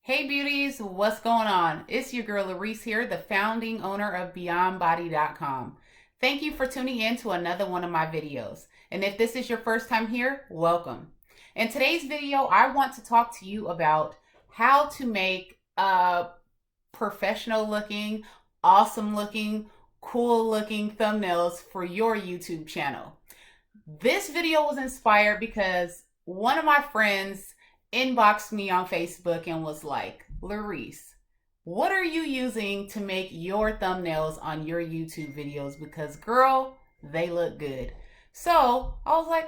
Hey beauties, what's going on? It's your girl Larice here, the founding owner of BeyondBody.com. Thank you for tuning in to another one of my videos. And if this is your first time here, welcome. In today's video, I want to talk to you about how to make professional looking, awesome looking, cool looking thumbnails for your YouTube channel. This video was inspired because one of my friends inboxed me on Facebook and was like, Larice, what are you using to make your thumbnails on your YouTube videos? Because girl, they look good. So I was like,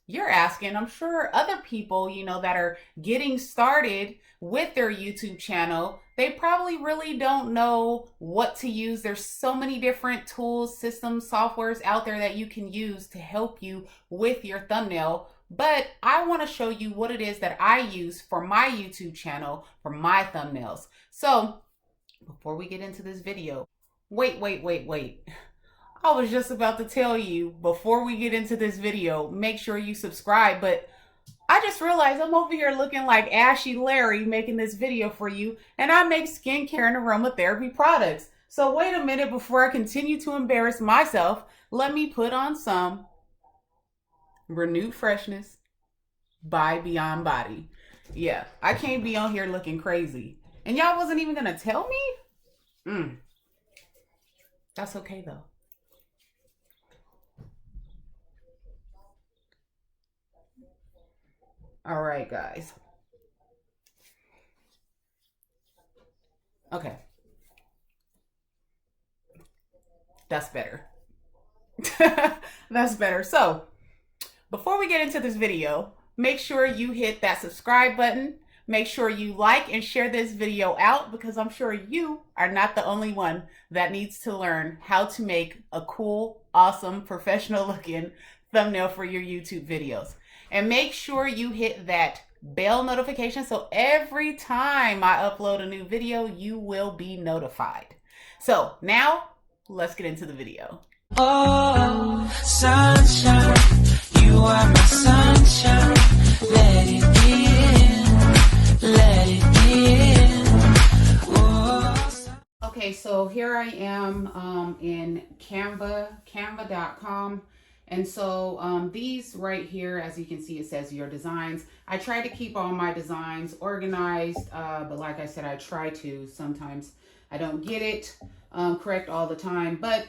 you're asking. I'm sure other people, that are getting started with their YouTube channel, they probably really don't know what to use. There's so many different tools, systems, softwares out there that you can use to help you with your thumbnail. But I want to show you what it is that I use for my YouTube channel for my thumbnails. So before we get into this video, wait. I was just about to tell you, before we get into this video, make sure you subscribe, but I just realized I'm over here looking like Ashy Larry making this video for you, and I make skincare and aromatherapy products. So wait a minute, before I continue to embarrass myself, let me put on some Renewed Freshness by Beyond Body. Yeah, I can't be on here looking crazy. And y'all wasn't even gonna tell me? That's okay though. All right, guys. Okay. That's better. That's better. So, before we get into this video, make sure you hit that subscribe button. Make sure you like and share this video out, because I'm sure you are not the only one that needs to learn how to make a cool, awesome, professional looking thumbnail for your YouTube videos. And make sure you hit that bell notification so every time I upload a new video, you will be notified. So now let's get into the video. Oh, sunshine, you are my sunshine. Let it in, let it in. Oh. Okay, so here I am in canva.com. And so these right here, as you can see, it says your designs. I try to keep all my designs organized, but like I said, I try to. Sometimes I don't get it correct all the time, but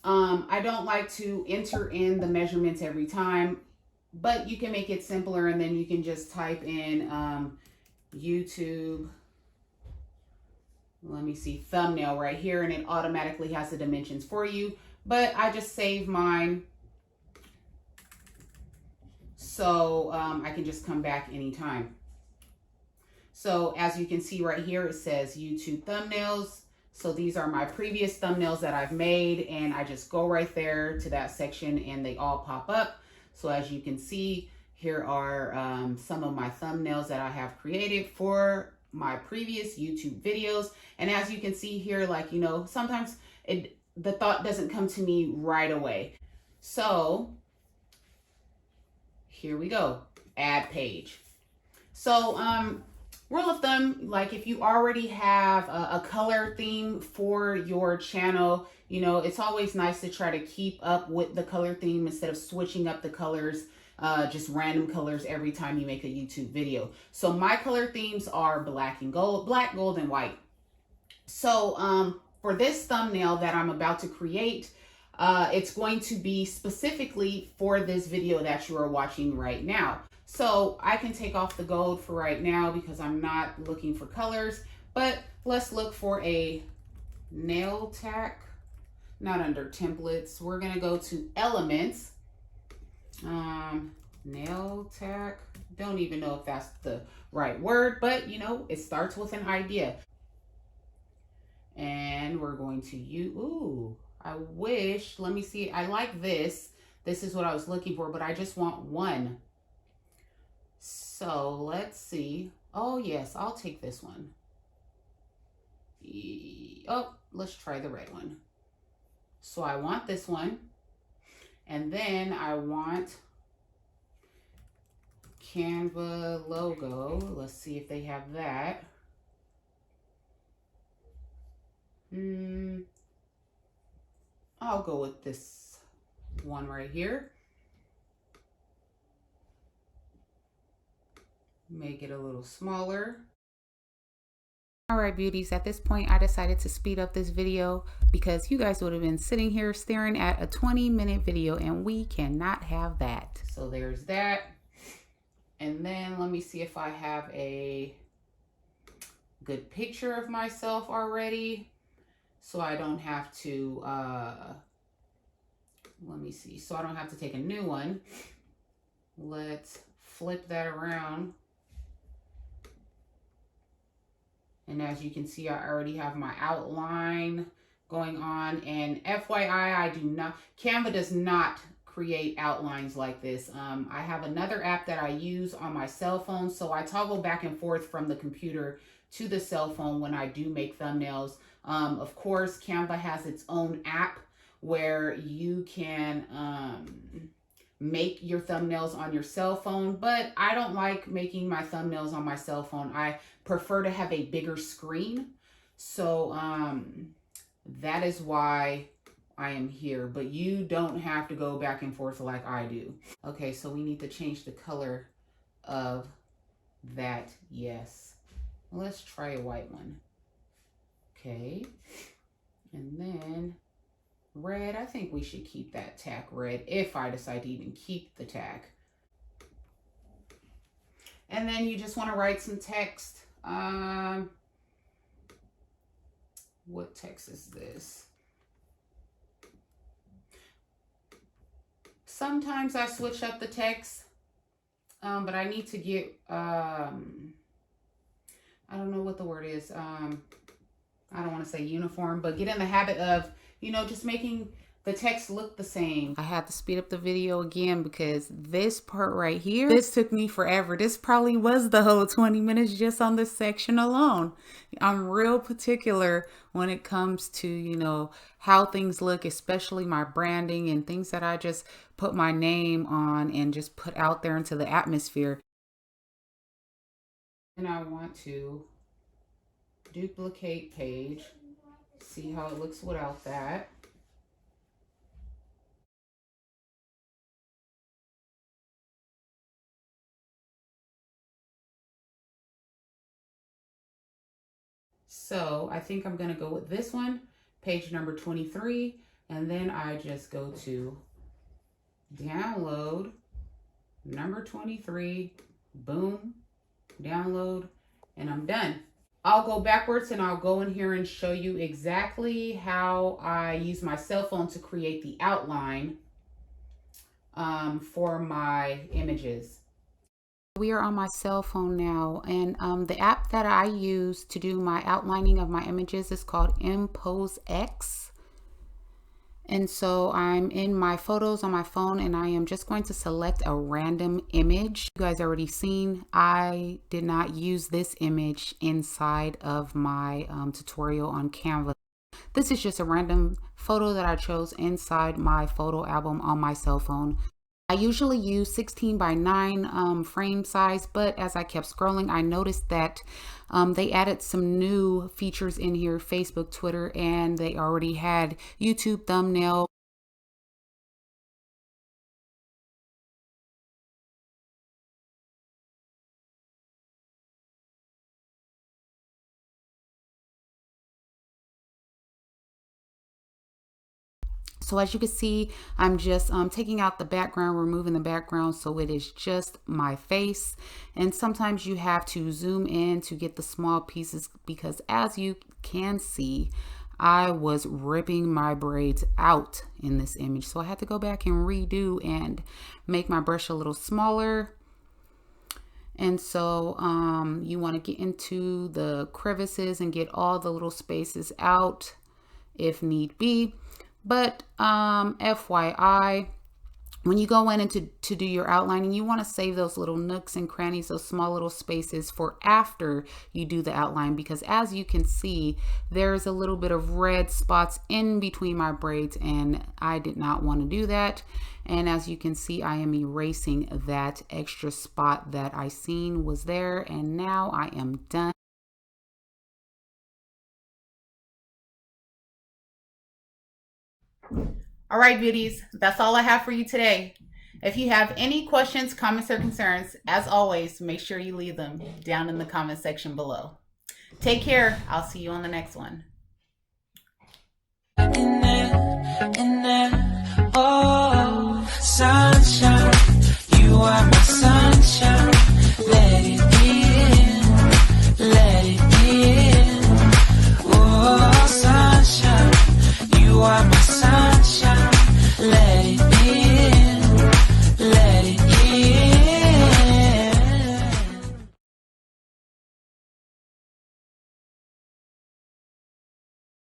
I don't like to enter in the measurements every time, but you can make it simpler, and then you can just type in YouTube, let me see, thumbnail right here, and it automatically has the dimensions for you. But I just save mine so I can just come back anytime. So as you can see right here, it says YouTube thumbnails. So these are my previous thumbnails that I've made, and I just go right there to that section and they all pop up. So as you can see, here are some of my thumbnails that I have created for my previous YouTube videos. And as you can see here, like, sometimes the thought doesn't come to me right away. So here we go, add page. So rule of thumb, like if you already have a color theme for your channel, it's always nice to try to keep up with the color theme instead of switching up the colors, just random colors every time you make a YouTube video. So my color themes are black and gold, black, gold, and white. So for this thumbnail that I'm about to create, it's going to be specifically for this video that you are watching right now. So I can take off the gold for right now because I'm not looking for colors, but let's look for a nail tack, not under templates. We're gonna go to elements, nail tack. Don't even know if that's the right word, but it starts with an idea. And we're going to use, ooh, I wish, let me see, I like this. This is what I was looking for, but I just want one. So let's see. Oh yes, I'll take this one. Oh, let's try the red one. So I want this one. And then I want Canva logo. Let's see if they have that. I'll go with this one right here. Make it a little smaller. All right, beauties, at this point, I decided to speed up this video because you guys would have been sitting here staring at a 20-minute video, and we cannot have that. So there's that. And then let me see if I have a good picture of myself already, so I don't have to, let me see, so I don't have to take a new one. Let's flip that around. And as you can see, I already have my outline going on. And FYI, Canva does not create outlines like this. I have another app that I use on my cell phone, so I toggle back and forth from the computer to the cell phone when I do make thumbnails. Of course, Canva has its own app where you can make your thumbnails on your cell phone, but I don't like making my thumbnails on my cell phone. I prefer to have a bigger screen. So that is why I am here, but you don't have to go back and forth like I do. Okay, so we need to change the color of that. Yes. Let's try a white one. Okay. And then red, I think we should keep that tack red if I decide to even keep the tack. And then you just want to write some text. What text is this? Sometimes I switch up the text, but I need to get, I don't know what the word is. I don't want to say uniform, but get in the habit of, you know, just making the text look the same. I had to speed up the video again because this part right here, this took me forever. This probably was the whole 20 minutes just on this section alone. I'm real particular when it comes to, you know, how things look, especially my branding and things that I just put my name on and just put out there into the atmosphere. And I want to duplicate page, see how it looks without that. So I think I'm going to go with this one, page number 23, and then I just go to download, number 23, boom, download, and I'm done. I'll go backwards and I'll go in here and show you exactly how I use my cell phone to create the outline for my images. We are on my cell phone now, and the app that I use to do my outlining of my images is called ImposeX. And so I'm in my photos on my phone, and I am just going to select a random image. You guys already seen, I did not use this image inside of my tutorial on Canva. This is just a random photo that I chose inside my photo album on my cell phone. I usually use 16:9 frame size, but as I kept scrolling, I noticed that they added some new features in here, Facebook, Twitter, and they already had YouTube thumbnail. So as you can see, I'm just taking out the background, removing the background so it is just my face. And sometimes you have to zoom in to get the small pieces because as you can see, I was ripping my braids out in this image. So I had to go back and redo and make my brush a little smaller. And so you want to get into the crevices and get all the little spaces out if need be. But FYI, when you go in and to do your outlining, you want to save those little nooks and crannies, those small little spaces for after you do the outline, because as you can see, there's a little bit of red spots in between my braids and I did not want to do that. And as you can see, I am erasing that extra spot that I seen was there, and now I am done. All right, beauties, that's all I have for you today. If you have any questions, comments, or concerns, as always, make sure you leave them down in the comment section below. Take care. I'll see you on the next one.